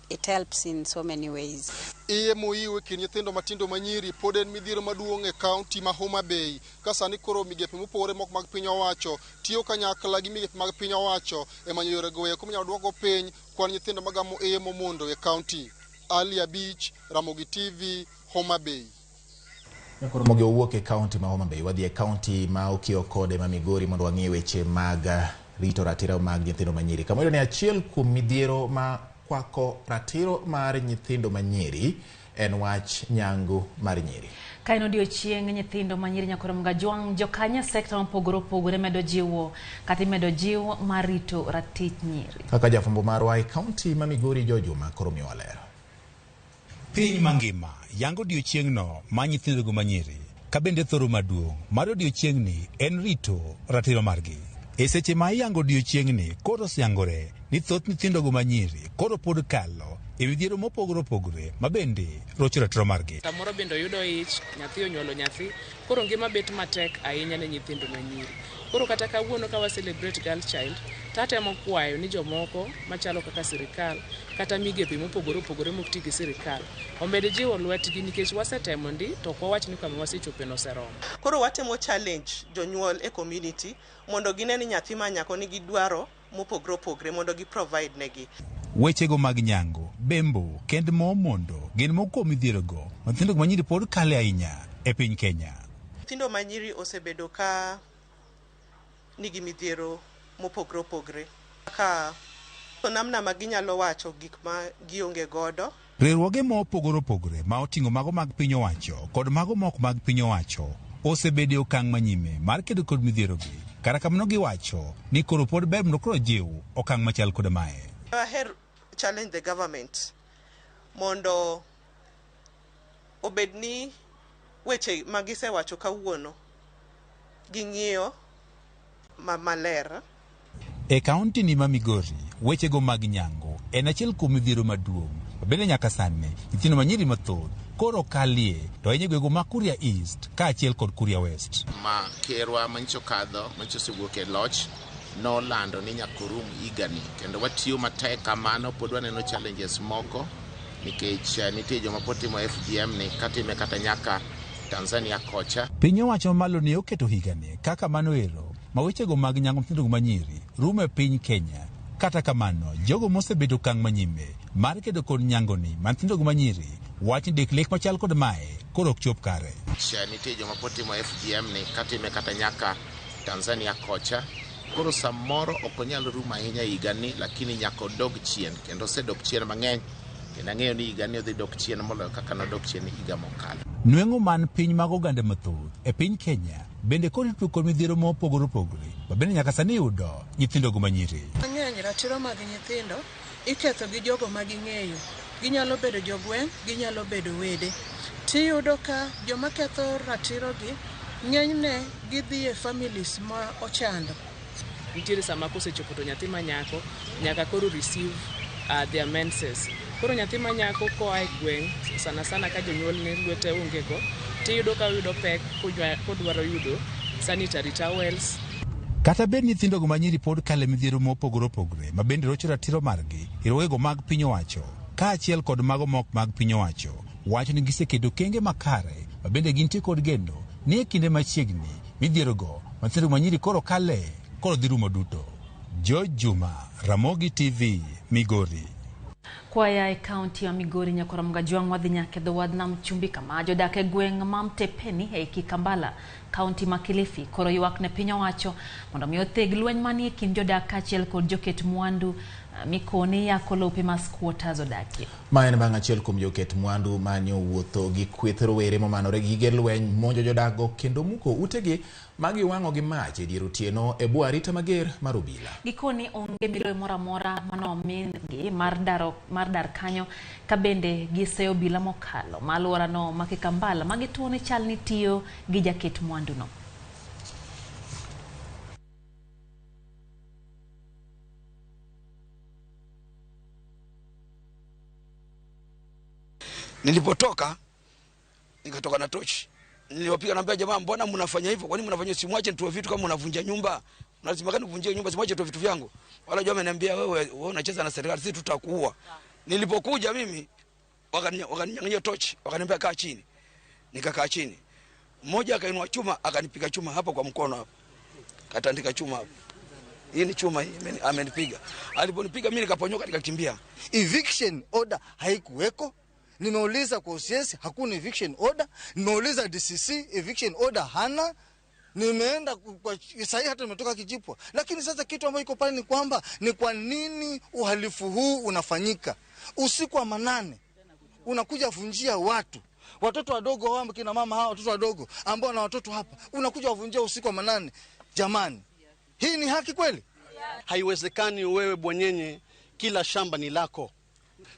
it helps in so many ways. Iye muiwe kin nyithindo matindo manyiri pod en midhiero maduong' e kaunti ma Homa Bay, ka sani koro migepe mopogore moko mag piny owacho tiyo kanyakla gi migepe mag piny owacho e manyo yore goyo kuminyalo duoko piny kwan nyithindo magamo iye momondo e kaunti. Ali Beach, Ramogi TV, Homa Bay. Nyakoro Mogi owuok e kaunti ma Homa Bay wadhi e kaunti ma okio kode ma Migori mondo wang'e weche mag rito ratiro mag nyithindo manyiri. Kamoro ne achiel kuom midhiero ma kwako ratiro mar nyithindo manyiri en wach nyangu mar nyiri. Kaino odiochieng' nyithindo manyiri nyakoro mga jwang' jokanya sekta mopogore medo jiwo kata medo jiwo mar rito ratich nyiri. Kaka jafumbo marwa e kaunti ma Migori Jojuma koro miwa lero. Piny mangima yango odiochieng'no ma nyithindo manyiri ka bende thoro maduong' mar odiochieng'ni en rito ratiro margi. E seche ma yango odiochieng'ni koro siangore ni thoth nyithindo manyiri koro pod kalo e midhiero mopogore ma bende rocho ratiro margi. Samoro bende yudo ich, nyathi onyuolo nyathi, koro ngima bet matek ahinya ne nyithindo manyiri. Koro kata kawuono ka wa celebrate girl child, tatemo kwayo ni jomoko machalo kaka sirikal kata migepe mopogore mokti gi sirikal omed jiwo lwetgi nikech wasetemo ndi to kwa wach ni kama wasechopo no seromo. Koro watemo challenge jonyuol e community mondo gineni nyathi ma nyako nigi dwaro mopogore mondo gi provide negi. Wechego mag nyango, bembo, kend mondo gin moko midhiero go nyithindo manyiri pod kale ahinya e piny Kenya. Nyithindo manyiri osebedo ka nigi midhiero mopogore ka namna ma ginyalo wacho gik ma gionge godo. Riwruoge mopogore ma oting'o mago mag piny owacho kod mago mok mag piny owacho osebedo e okang' manyime mar kedo kod midhierogi. Kata kamano giwacho ni koro pod ber mondo koro jiw okang' machal kod mae. I challenge the government mondo obedni weche magisewacho kawuono ging'iyo maler. E kaunti ni ma Migori, wechego mag nyango en achiel kuom midhiero maduong'. Bende nyaka sani nyithindo manyiri mathoth koro kalie to ahinya gwego ma Kuria East ka achiel kod Kuria West. Ma kerwa mancho kadho mancho sewuok e loch nolando ni nyakorum igani kendo watiyo matek kamano pod waneno challenges moko nikech nitie joma potimo FGM ni katime kata nyaka Tanzania kocha. Piny owacho malo ne oketo higani kaka mano ero ma wechego mag nyango nyithindo manyiri rumo e piny Kenya. Kata kamano jogo mosebedo okang' manyime mar kedo kod nyangoni nyithindo manyiri wach ni dek lek machal kod mae koro ok chop kare. Nitie joma potimo FGM ni katime kata nyaka Tanzania kocha. Koro samoro ok onyal rumo ahinya higani lakini nyaka odog chien kendo osedok chien mang'eny kendo ang'eyo ni higani odhi dok chien moloyo kaka nodok chien higa mokalo. Nweng'o man piny mag oganda mathoth e piny Kenya bende kod kod midhiero mopogore ma bende nyaka sani yudo nyithindo manyiri. Mang'eny ratiro mag nyithindo iketho gi jogo ma ging'eyo. Ginyalo bedo jogweng', ginyalo bedo wede. Tiyudo ka joma ketho ratirogi ng'enyne gidhi e families ma ochando. Nitiere sama kosechopo to nyathi manyako nyaka koro receive their menses. Koro nyathi manyako koa e gweng' sana ka jonyuol ne lwete onge go tiyudo ka yudo pek kodwaro yudo sanitary towels. Kata bed nyithindo manyiri pod kale midhiero mopogore ma bende rocho ratiro margi riwruoge mag piny owacho ka achiel kod mago mok mag piny owacho wacho ni gisekedo kenge makare mabende gintie kod geno ni e kinde machiegni midhierogo nyithindo manyiri koro kale koro dhi rumo duto. George Juma, Ramogi TV, Migori. Kwaya e kaunti ya Migori nyakora mgajwang wadhi nyake dho wadh nam chumbi kama jodak e gweng' Mamtepeni e Kikambala kaunti ma Kilifi koro ywak ne piny owacho mondo mi otheg lweny manie kind jodak kaachiel kod joket mwandu mikoni yako lope ma squatters odakie. Ma en bang' achiel kuom joket mwandu mane owuotho gi kweth rowere momanore gi gige lweny monjo jodago kendo muko utegi magi wang'o gi mach e dier otieno e bwo arita mager mar obila. Gikoni onge miloyo moro amora manomingi mar dar kanyo ka bende giseyo obila mokalo ma alworano ma Kikambala ma gituone chal ni tiyo gi jaket mwanduno. Nilipotoka nikatoka na tochi. Niliwapiga naambia jamaa, mbona mnafanya hivyo? Kwani mnafanya simwache nitoe vitu kama unavunja nyumba? Lazima kani kuvunjia nyumba, simwache nitoe vitu vyangu. Wala jamaa ananiambia wewe unacheza na serikali, sisi tutakuua. Nilipokuja mimi wakaninyang'anya tochi, wakaniambia kaa chini. Nikakaa chini. Mmoja akainua chuma, akanipiga chuma hapa kwa mkono hapa. Katandika chuma hapa. Hii ni chuma hii amenipiga. Aliponipiga mimi nikaponyoka nikakimbia. Eviction order haikuweko. Nimeuliza kwa OCS hakuna eviction order, nimeuliza DCC eviction order hana, nimeenda kwa sahi hata nimetoka Kijipwa. Lakini sasa kitu ambacho iko pale ni kwamba ni kwa nini uhalifu huu unafanyika usiku wa manane, unakuja vunjia watoto wadogo wao, kina mama hao watoto wadogo ambao na watoto hapa, unakuja wavunjia usiku wa manane. Jamani, hii ni haki kweli? Haiwezekani wewe bwanyenye kila shamba ni lako.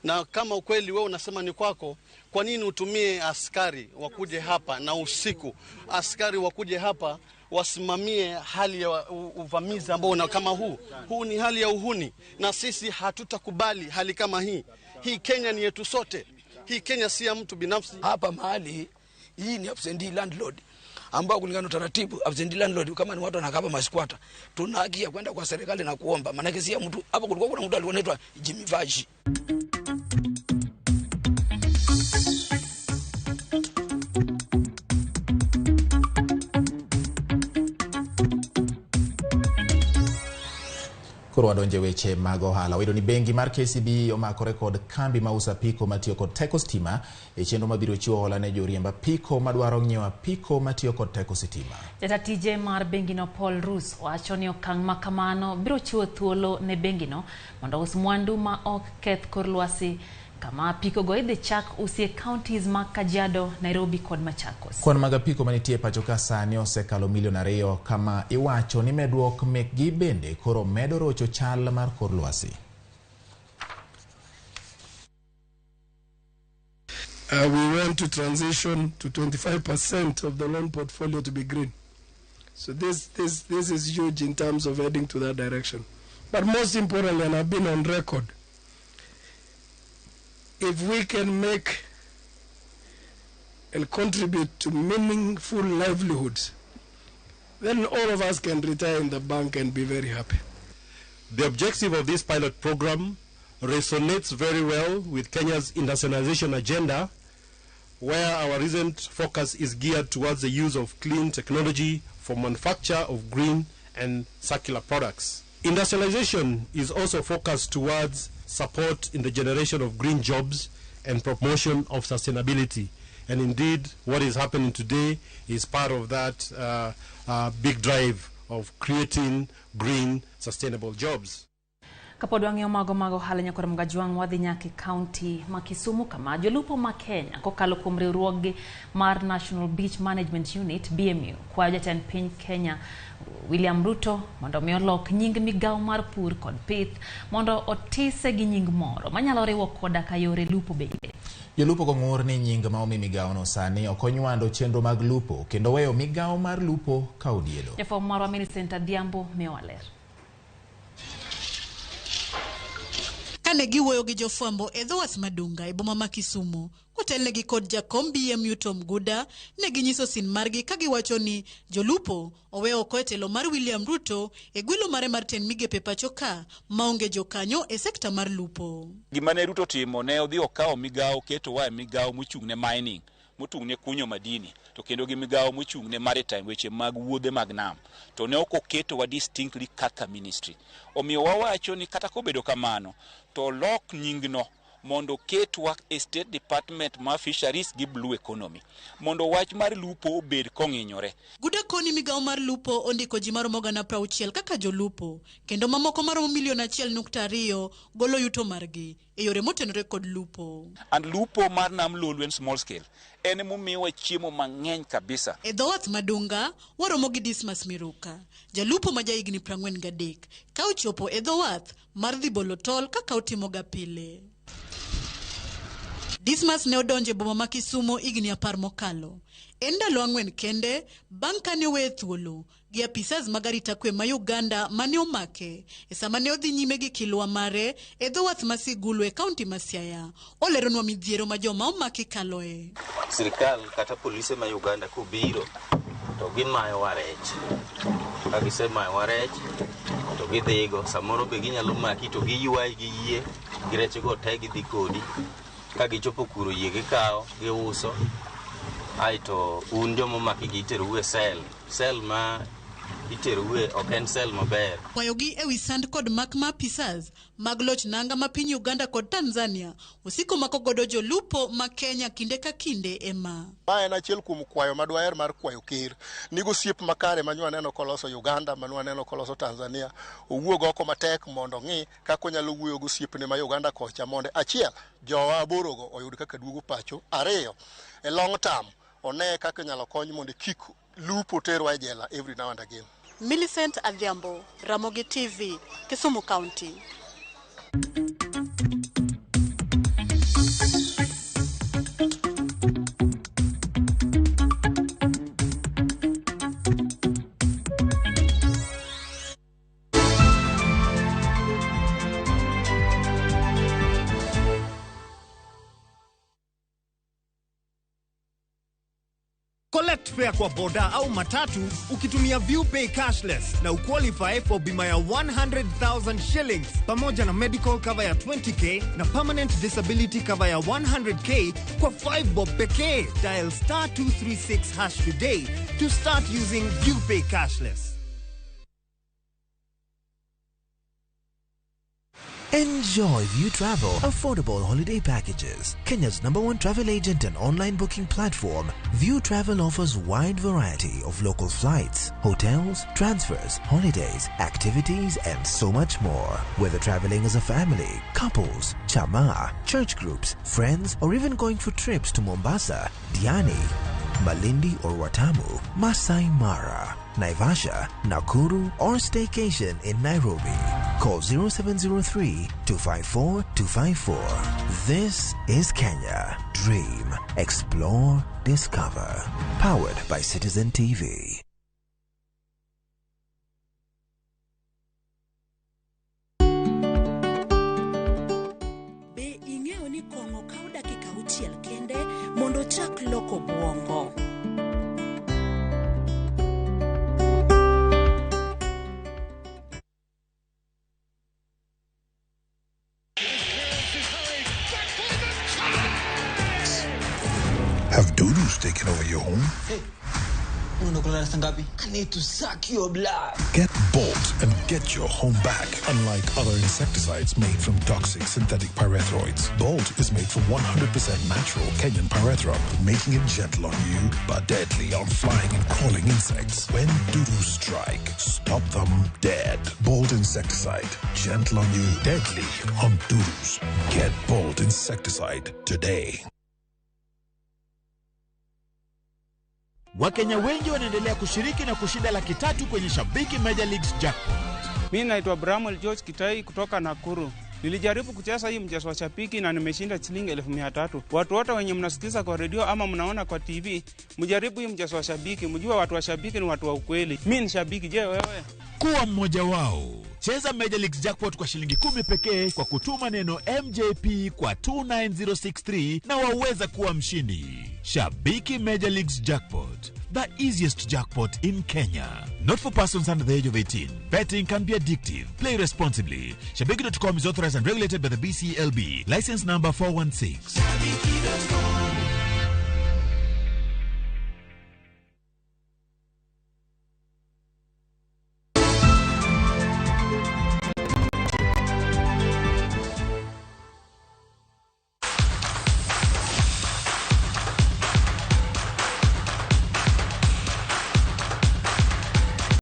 Na kama ukweli wewe unasema ni kwako, kwa nini utumie askari wakuje hapa na usiku, askari wakuje hapa wasimamie hali ya uvamizi ambao kama huu? Huu ni hali ya uhuni na sisi hatutakubali hali kama hii. Hii Kenya ni yetu sote. Hii Kenya si ya mtu binafsi. Hapa mahali hii ni absentee landlord ambao kulingana na taratibu absentee landlord kama ni watu wanakaba masquatter, tuna haki ya kwenda kwa serikali na kuomba, maana si ya mtu. Hapa kulikuwa kuna mtu alikuwa anaitwa Jimmy Vaji. Koro wadonje weche mag ohala. Wayudo ni bengi mar KCB omako rekod kambi mausa piko matiyo kod teko stima e chenro mabiro chiwo hola ne joriemb apiko madwaro ng'iewo apiko matiyo kod teko sitima. Jatije mar bengino Paul Rus wacho ni okang' ma kamano biro chiwo thuolo ne bengino mondo us mwandu ma ok keth kor lwasi kama apiko go idhi chak usie counties ma Kajiado, Nairobi kod Machakos. Kwan mag apiko manitie pacho ka sani osekalo milion 2 kama iwacho ni medruok mekgi bende koro medo rocho chal mar kor lwasi. We want to transition to 25% of the loan portfolio to be green. So this is huge in terms of heading to that direction. But most importantly, and I've been on record, if we can make and contribute to meaningful livelihoods, then all of us can retire in the bank and be very happy. The objective of this pilot program resonates very well with Kenya's internationalization agenda, where our recent focus is geared towards the use of clean technology for manufacture of green and circular products. Industrialization is also focused towards support in the generation of green jobs and promotion of sustainability. And indeed, what is happening today is part of that big drive of creating green, sustainable jobs. Kapod wang'eyo mago hala nyakora mgajwang wadhi nyake county ma Kisumu kama jolupo ma Kenya kokalo kuom riwruoge mar National Beach Management Unit BMU kwa jatend piny Kenya William Ruto mondo mi olok nying migawo mar pur kod pith mondo otise gi nying moro manyalo riwo koda ka yore lupo bende. Jolupo ko ng'ur ni nying ma omi migawo no sani okonywando chenro mag lupo kendo weyo migawo mar lupo ka odiedo. Jafom marwa Millicent Adhiambo mewaler. Kane giwuoyo gi jofwambo e dho wath Madunga e boma ma Kisumu, kotelnegi kod jakom BM Tom Guda, ne ginyiso sin margi ka giwacho ni jolupo owe oko e telo mar William Ruto e gwelo mare mar ten migepe pacho ka maonge jokanyo e sekta mar lupo. Gimane Ruto timo ne odhi okawo migawo keto wa migawo mochung'ne mining, mochung'ne kunyo madini, to kendo gi migawo mochung'ne maritime, weche mag wuodhe mag nam, to ne ok oketo wa distinctly kaka ministry. Omiyo wawacho ni kata kobedo kamano to lok nyingno mondo ketwa e State Department ma Fisheries gi Blue Economy, mondo wach mar lupo obed kong'inyore. Guda koni migawo mar lupo ondiko ji maromo 60 kaka jolupo, kendo mamoko maromo 1.2 golo yuto margi e yore motenore kod lupo. And lupo mar nam lolwe small scale en momiwa chiemo mang'eny kabisa. E dho wath Madunga, waromo gi Dismas Miruka, jalupo ma jahigni 43, ka ochopo e dho wath mar dhi bolo tol kaka otimoga pile. Dismas ne odonje boma ma Kisumu higni 10 mokalo. En ndalo 4 kende bang' kane owe thuolo gi apisas mag arita kwe ma Uganda mane omake e sama ne odhi nyime gi kilwa mare e dho wath ma Sigulu e kaunti ma Siaya. Oleronwa midhiero ma joma omaki kaloe. Sirikal kata polise ma Uganda kubiro to gimayo warech. Ka gisemayo warech to gidhigo, samoro be ginyalo maki to giywayi gi yie, girechego te gidhi kodi. Ka gichopo kuro yie gikawo giuso, aito un jomo maki giteru e sel ma iteru e ok en sel maber. Kwayogi e wi sand kod mak ma apisas mag loch nanga ma piny Uganda kod Tanzania osiko mako godo jolupo ma Kenya kinde ka kinde ema. Ma en achiel kuom kwayo madwaer mar kwayo ker. Nigo siep makare manywa neno koloso Uganda, manwa neno koloso Tanzania, owuog oko matek mondo ng'i kaka onyalo wuoyo go siepne ma Uganda kocha mondo achiel jowa aborogo oyud kaka duogo pacho, ariyo e long term one kaka nyalo kony mondo kik lupo terwa e jela every now and again. Millicent Adhiambo, Ramogi TV, Kisumu County. Collect fare kwa boda au matatu ukitumia ViewPay cashless na uqualify for bima ya 100,000 shillings pamoja na medical cover ya 20k na permanent disability cover ya 100k kwa 5 bob pekee. Dial *236# today to start using ViewPay cashless. Enjoy View Travel affordable holiday packages. Kenya's #1 travel agent and online booking platform, View Travel offers wide variety of local flights, hotels, transfers, holidays, activities, and so much more. Whether traveling as a family, couples, chama, church groups, friends, or even going for trips to Mombasa, Diani, Malindi or Watamu, Masai Mara, Naivasha, Nakuru, or staycation in Nairobi. Call 0703-254-254. This is Kenya. Dream, explore, discover. Powered by Citizen TV. Be ing'eyo ni kong'o kawo dakika 6 kende mondo chak loko buongo. Have doodles taken over your home? Hey, I need to suck your blood. Get Bolt and get your home back. Unlike other insecticides made from toxic synthetic pyrethroids, Bolt is made from 100% natural Kenyan pyrethrum, making it gentle on you but deadly on flying and crawling insects. When doodles strike, stop them dead. Bolt insecticide, gentle on you, deadly on doodles. Get Bolt insecticide today. Wakenya wengi wanaendelea kushiriki na kushinda $300,000 kwenye Shabiki Major Leagues Jackpot. Mimi naitwa Bramwell George Kitai kutoka Nakuru. Nilijaribu kucheza hii mchezo wa Shabiki na nimeshinda shilingi 1,300. Watu wote wenye mnasikiza kwa radio ama mnaona kwa TV, mjaribu hii mchezo wa Shabiki, mjue watu wa Shabiki ni watu wa ukweli. Mimi ni shabiki, je wewe? Kuwa mmoja wao. Cheza Major Leagues Jackpot kwa shilingi 10 pekee kwa kutuma neno MJP kwa 29063 na waweza kuwa mshindi. Shabiki Major Leagues Jackpot, the easiest jackpot in Kenya. Not for persons under the age of 18. Betting can be addictive. Play responsibly. Shabiki.com is authorized and regulated by the BCLB. License number 416.